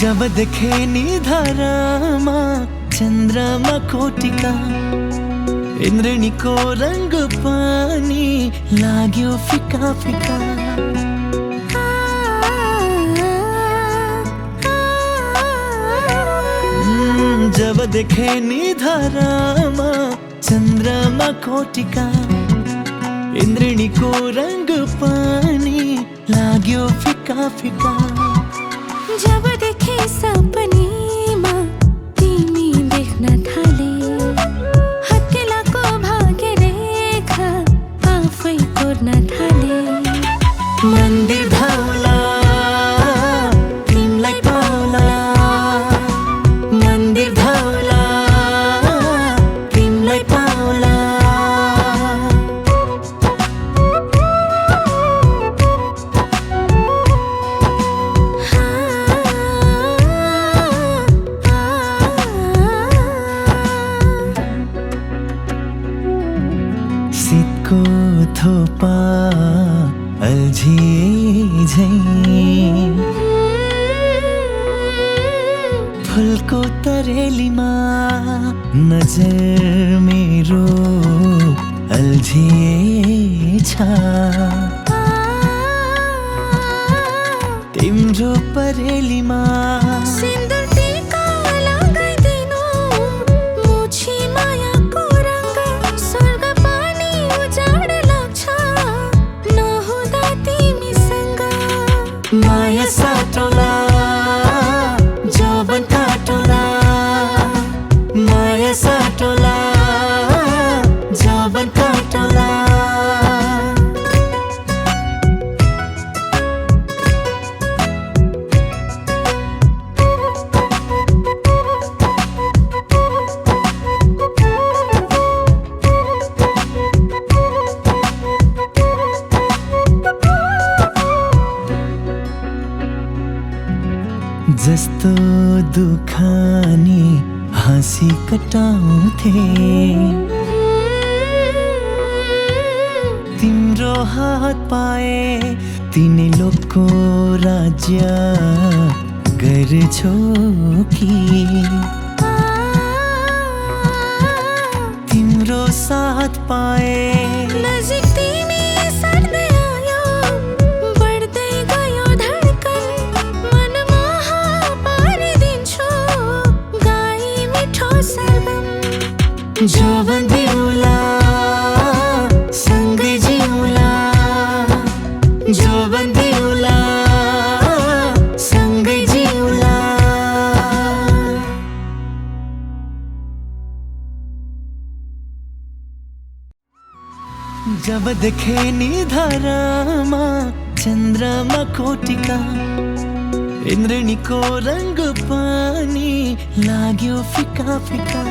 जब देखे निधारामा चन्द्रमा कोटिका इन्द्रणीको रंग पानी लाग्यो फिका फिका। जब देखे निधारामा चन्द्रमा कोटिका इन्द्रणीको रंग पानी लाग्यो फिका फिका। जब देखे सपनीमा तिमी देख्न थाले हत्केलाको भाग्य रेखा आफै कोर्न थाले। मन्दिर धाउला तिमीलाई पाउला, मन्दिर धाउला तिमीलाई पाउला। शीतको थोपा अल्झिए झैं फुलको तरेलीमा नजर मेरो अल्झिए छ। तिम्रो परेलीमा सिन्दूर टीका लगाइदिनु मुछी मायाको रंग स्वर्ग पानी उजाड लाग्छ नहुँदा तिमीसँग। माया साटोला जौवन काटोला, माया साटोला जौवन काटोला। जस्तो दुखानी हाँसी कटाउँथे तिम्रो हात पाए तिनै लोकको राज्य गर्छौ कि। तिम्रो साथ पाए नजिक तिमी सर्दै आयो बढ्दै गयो धड्कन मनमा पारिदिन्छु गाई मिठो सरगम। जौवन दिउला सँगै जिउला, जौवन दिउला सँगै जिउला। जब देखे निधारामा चन्द्रमा कोटिका इन्द्रणीको रंग पानी लाग्यो फिका फिका।